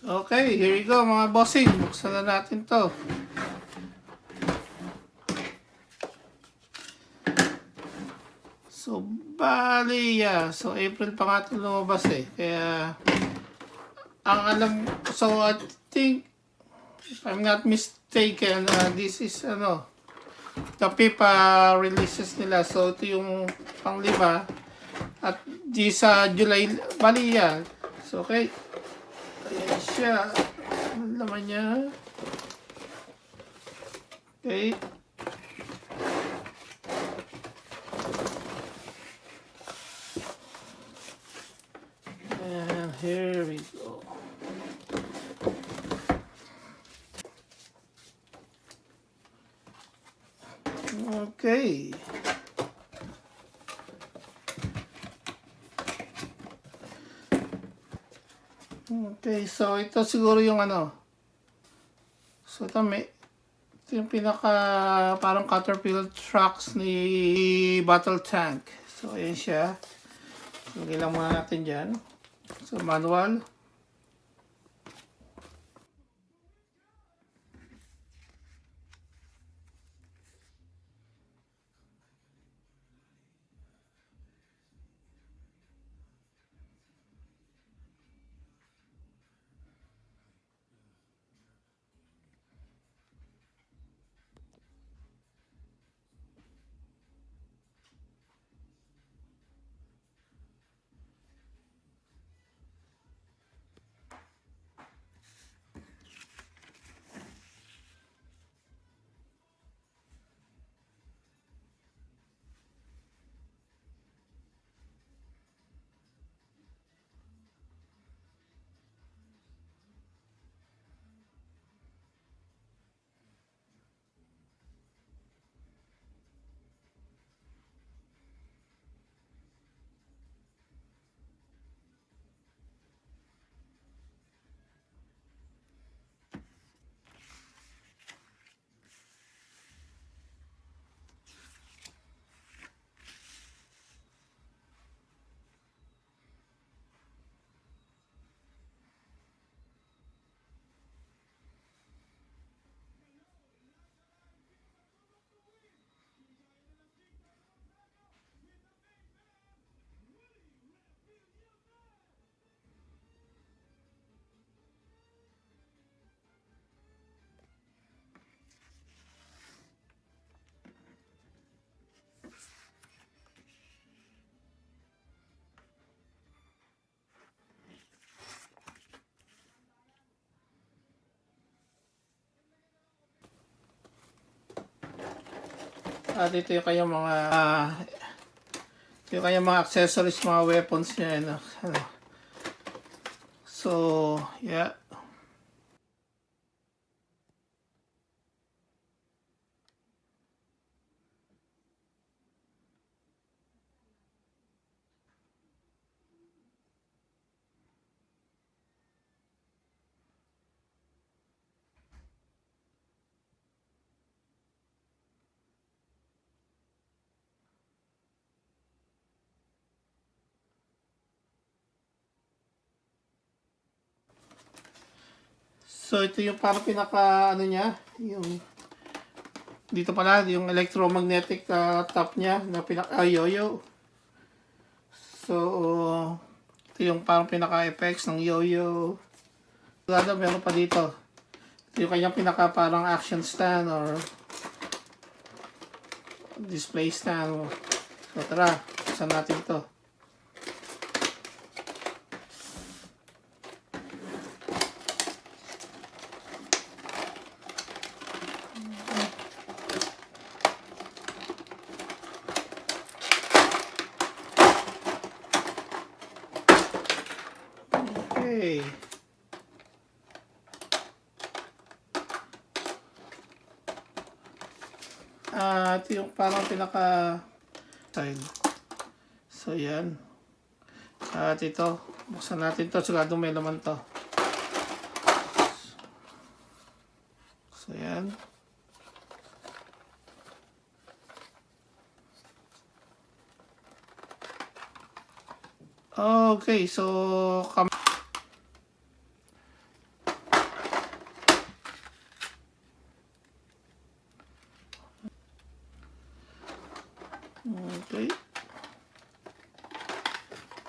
Okay, here you go mga bossing. Buksan na natin to. So, bali, so April pa nga ito lumabas eh. Kaya, ang alam, so I think, if I'm not mistaken, this is, the PIPA releases nila. So, ito yung pang-5. At di sa July, bali yan. So, okay. Ayan siya. Ang laman niya. Okay. And here we go. Okay. Okay, so ito siguro yung So ito yung pinaka parang Caterpillar trucks ni Battle Tank. So ayan siya. So lang muna natin dyan. So manual. At ito yung kanyang mga accessories, mga weapons niya. So, yeah. So, ito yung parang pinaka, niya, yung, dito pala, yung electromagnetic top niya, na pinaka, yo-yo. So, ito yung parang pinaka-effects ng yo-yo. Meron pa dito. Ito yung kanyang pinaka parang action stand or display stand. So, tara, saan natin ito? Okay. Ito yung parang pinaka side. So, yan. At ito, buksan natin ito. Sigurado may laman to. So, yan. Okay, so Okay.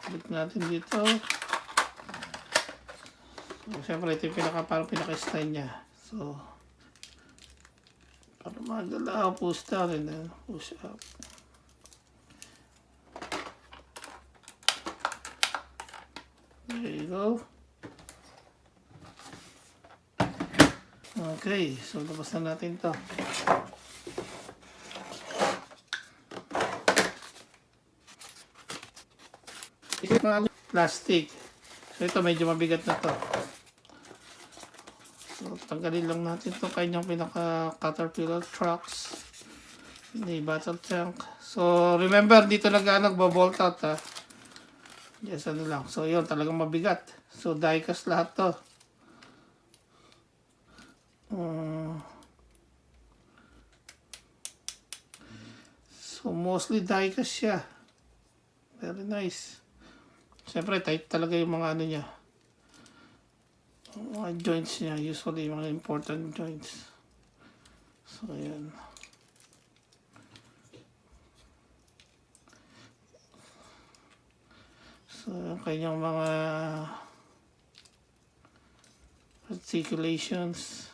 Balik natin dito. So, siyempre, ito yung parang pinaka-style niya. So, para magalaw, push down and then push up. There you go. Okay, so tapos na natin to. Plastic. So ito medyo mabigat na to. So tanggalin lang natin to kanyang pinaka Caterpillar trucks. Hindi battle tank. So remember dito nagbo-bolt out ha. Yes, ano lang. So yun talagang mabigat. So die-cast lahat to. So mostly die-cast siya. Very nice. Siyempre, tight talaga yung mga ano niya. Mga joints niya. Usually, mga important joints. So, ayan. So, yung kanyang mga articulations.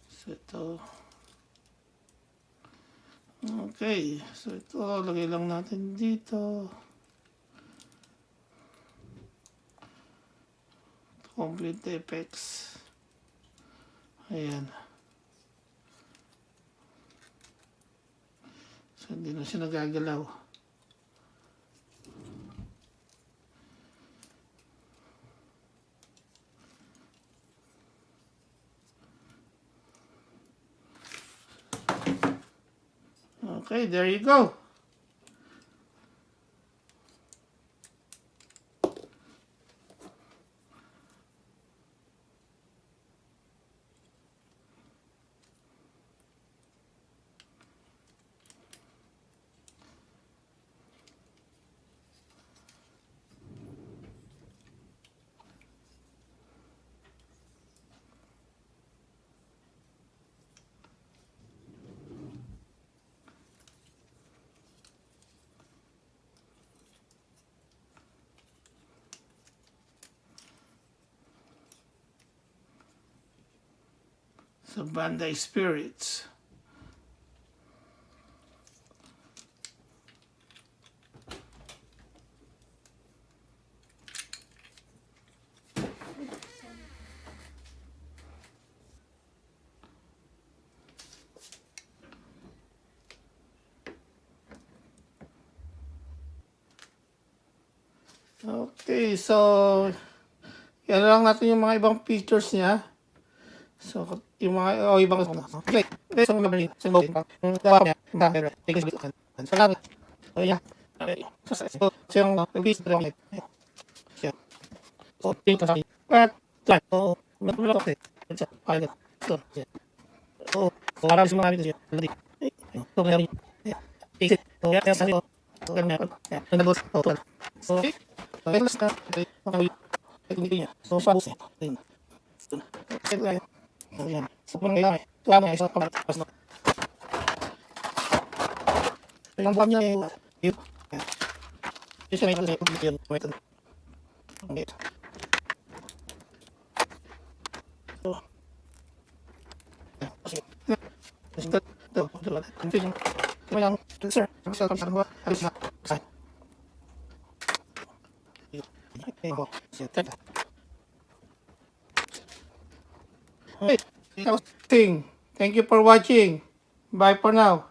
So, ito. Okay, so ito, lagay lang natin dito. Complete effects. Ayan. So, hindi na siya nagagalaw. Okay, there you go. So, Bandai Spirits. Okay, so yan lang natin yung mga ibang features niya. So, yung mga, ibang, okay, so, mga so, yeah, so, yung, so, dito sa so, so, marami sa mga dito siya, so, meron, so, yeah, so, so, so, ayan. So, kung kailangan, tuwa mo isa pagkakas no. So, yung buwan niya yung isa may kasi yun. Okay. So, kasi, kasi ito, confusing. Kaya lang, sir, ang isa kang sarang alis na. Okay, thank you for watching. Bye for now.